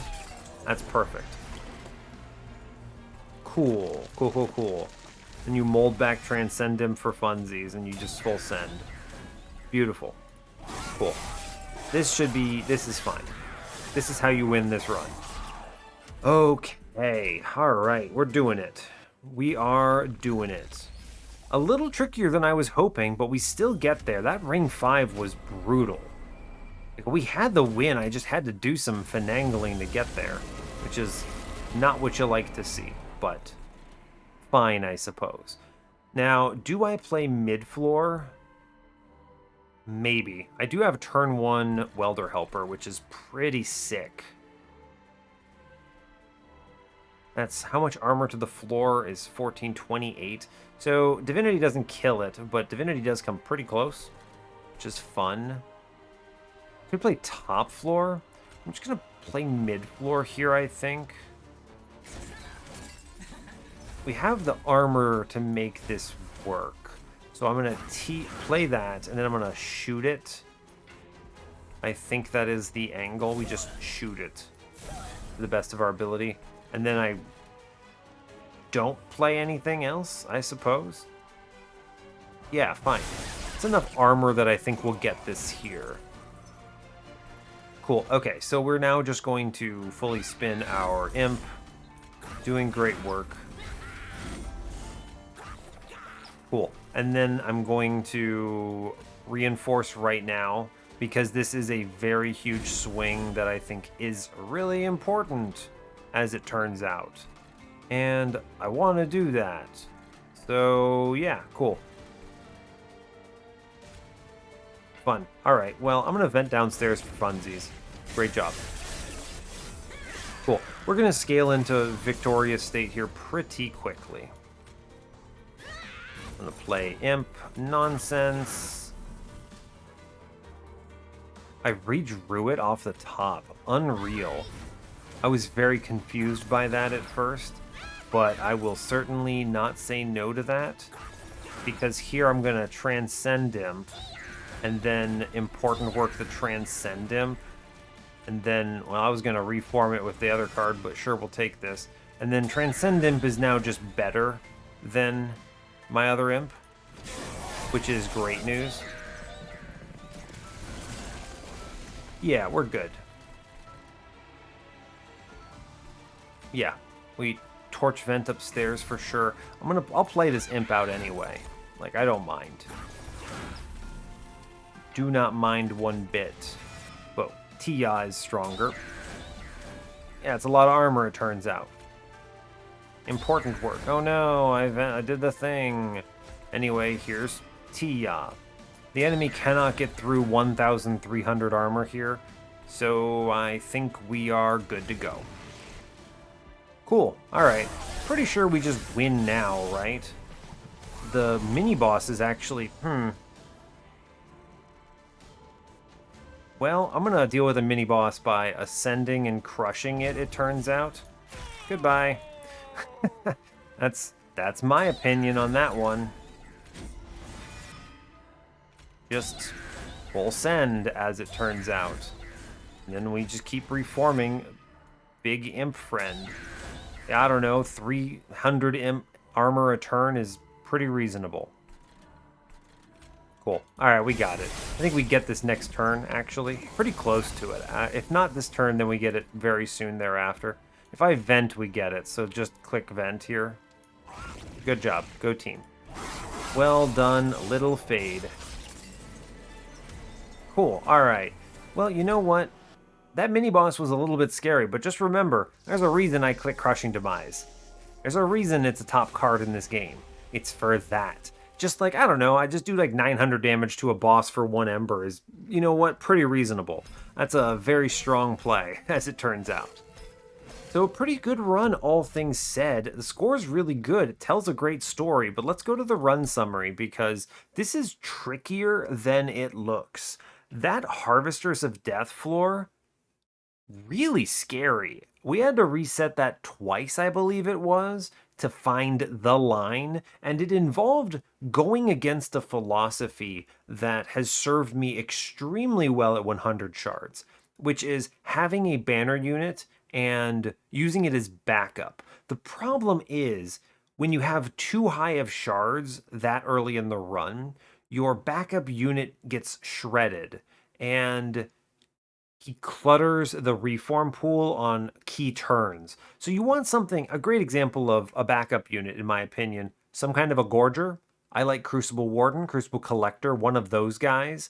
That's perfect. Cool. Cool, cool, cool. And you mold back Transcendimp for funsies, and you just full send. Beautiful. Cool. This is fine. This is how you win this run. Okay. Alright, we're doing it. We are doing it. A little trickier than I was hoping, but we still get there. That ring 5 was brutal. Like, we had the win, I just had to do some finagling to get there, which is not what you like to see, but fine, I suppose. Now, do I play mid-floor? Maybe. I do have turn 1 Welder Helper, which is pretty sick. That's how much armor to the floor is 1428. So Divinity doesn't kill it, but Divinity does come pretty close, which is fun. Could play top floor. I'm just gonna play mid floor here, I think. We have the armor to make this work. So I'm gonna play that, and then I'm gonna shoot it. I think that is the angle. We just shoot it to the best of our ability. And then I don't play anything else, I suppose. Yeah, fine. It's enough armor that I think we'll get this here. Cool. Okay, so we're now just going to fully spin our imp. Doing great work. Cool. And then I'm going to reinforce right now, because this is a very huge swing that I think is really important, as it turns out. And I want to do that. So, yeah, cool. Fun. Alright, well, I'm going to vent downstairs for funsies. Great job. Cool. We're going to scale into victorious state here pretty quickly. I'm going to play imp. Nonsense. I redrew it off the top. Unreal. I was very confused by that at first, but I will certainly not say no to that, because here I'm going to transcend him, and then important work to transcend him, and then, well, I was going to reform it with the other card, but sure, we'll take this. And then transcend imp is now just better than my other imp, which is great news. Yeah, we're good. Yeah, we torch vent upstairs for sure. I'll play this imp out anyway. Like, I don't mind. Do not mind one bit. But Tia is stronger. Yeah, it's a lot of armor, it turns out. Important work. Oh no, I did the thing. Anyway, here's Tia. The enemy cannot get through 1,300 armor here, so I think we are good to go. Cool. Alright. Pretty sure we just win now, right? The mini-boss is actually... Well, I'm gonna deal with a mini-boss by ascending and crushing it, it turns out. Goodbye. That's my opinion on that one. Just full send, as it turns out. And then we just keep reforming Big Imp Friend. I don't know, 300 armor a turn is pretty reasonable. Cool. All right, we got it. I think we get this next turn, actually. Pretty close to it. If not this turn, then we get it very soon thereafter. If I vent, we get it, so just click vent here. Good job. Go team. Well done, little Fade. Cool. All right. Well, you know what? That mini-boss was a little bit scary, but just remember, there's a reason I click Crushing Demise. There's a reason it's a top card in this game. It's for that. Just like, I don't know, I just do like 900 damage to a boss for 1 Ember is, you know what, pretty reasonable. That's a very strong play, as it turns out. So a pretty good run, all things said. The score is really good. It tells a great story, but let's go to the run summary because this is trickier than it looks. That Harvesters of Death floor, really scary. We had to reset that twice, I believe it was, to find the line, and it involved going against a philosophy that has served me extremely well at 100 shards, which is having a banner unit and using it as backup. The problem is when you have too high of shards that early in the run, your backup unit gets shredded, and he clutters the reform pool on key turns. So you want something, a great example of a backup unit, in my opinion, some kind of a Gorger. I like Crucible Warden, Crucible Collector, one of those guys.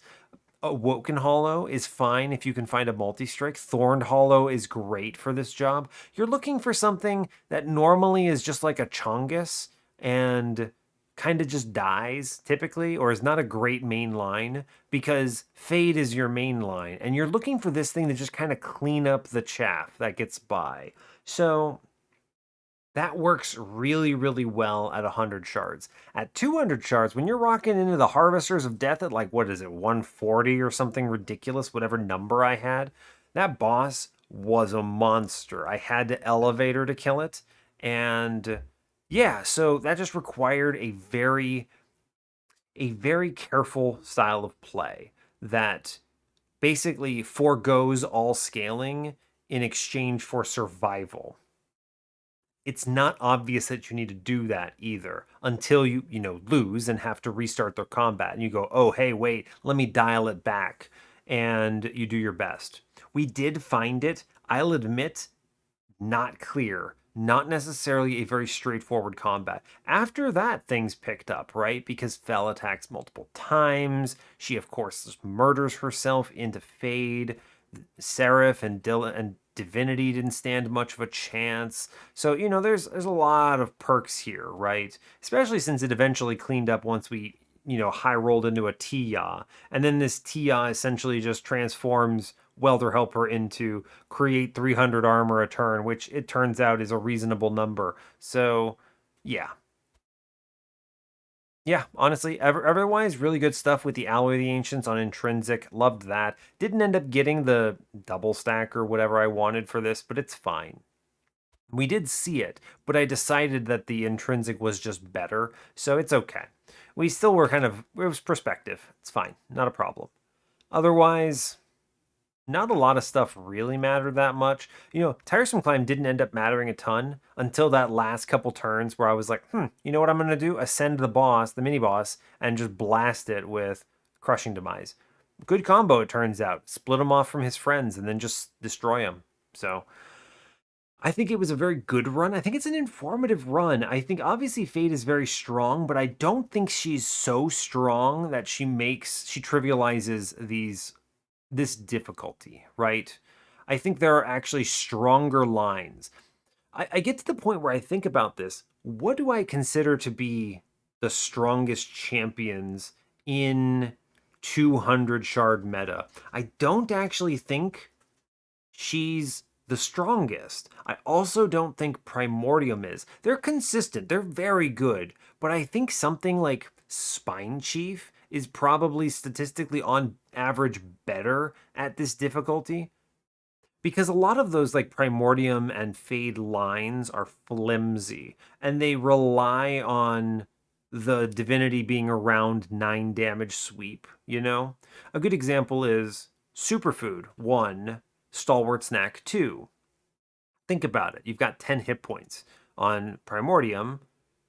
Woken Hollow is fine if you can find a multi-strike. Thorned Hollow is great for this job. You're looking for something that normally is just like a Chongus and kind of just dies typically, or is not a great main line, because Fade is your main line, and you're looking for this thing to just kind of clean up the chaff that gets by. So that works really, really well at 100 shards. At 200 shards, when you're rocking into the Harvesters of Death at like, what is it, 140 or something ridiculous, whatever number I had, that boss was a monster. I had to elevator to kill it. And yeah, so that just required a very careful style of play that basically forgoes all scaling in exchange for survival. It's not obvious that you need to do that either until you lose and have to restart their combat and you go, oh hey, wait, let me dial it back, and you do your best. We did find it, I'll admit, not clear, not necessarily a very straightforward combat. After that, things picked up, right? Because Fel attacks multiple times. She, of course, just murders herself into Fade. Seraph and Divinity didn't stand much of a chance. So, there's a lot of perks here, right? Especially since it eventually cleaned up once we, high rolled into a Tia. And then this Tia essentially just transforms Welder Helper into create 300 armor a turn, which it turns out is a reasonable number. So, yeah. Yeah, honestly, otherwise, really good stuff with the Alloy of the Ancients on Intrinsic. Loved that. Didn't end up getting the double stack or whatever I wanted for this, but it's fine. We did see it, but I decided that the Intrinsic was just better, so it's okay. We still were it was perspective. It's fine, not a problem. Otherwise, not a lot of stuff really mattered that much. Tiresome Climb didn't end up mattering a ton until that last couple turns where I was like, you know what I'm going to do? Ascend the boss, the mini-boss, and just blast it with Crushing Demise. Good combo, it turns out. Split him off from his friends and then just destroy him. So I think it was a very good run. I think it's an informative run. I think obviously Fate is very strong, but I don't think she's so strong that she trivializes this difficulty, right? I think there are actually stronger lines. I get to the point where I think about this. What do I consider to be the strongest champions in 200 shard meta? I don't actually think she's the strongest. I also don't think Primordium is. They're consistent, they're very good, but I think something like Spine Chief is probably statistically on average better at this difficulty. Because a lot of those like Primordium and Fade lines are flimsy, and they rely on the Divinity being around 9 damage sweep, A good example is Superfood 1, Stalwart Snack 2. think about it. You've got 10 hit points. On Primordium,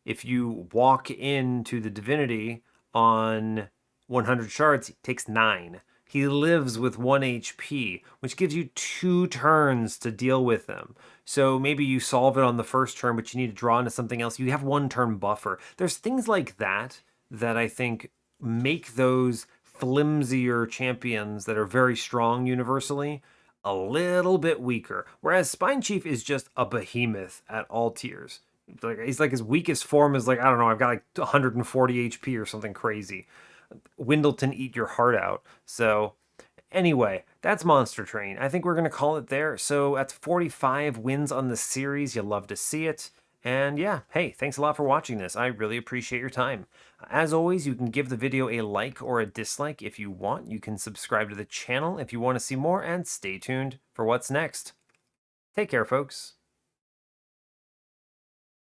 if you walk into the Divinity on 100 shards, he takes 9. He lives with 1 HP, which gives you 2 turns to deal with them. So maybe you solve it on the first turn, but you need to draw into something else. You have 1 turn buffer. There's things like that that I think make those flimsier champions that are very strong universally a little bit weaker. Whereas Spine Chief is just a behemoth at all tiers. Like he's like his weakest form is like, I don't know, I've got like 140 HP or something crazy. Windleton eat your heart out. So anyway, that's Monster Train. I think we're going to call it there. So that's 45 wins on the series. You'll love to see it. And yeah, hey, thanks a lot for watching this. I really appreciate your time. As always, you can give the video a like or a dislike if you want. You can subscribe to the channel if you want to see more, and stay tuned for what's next. Take care, folks.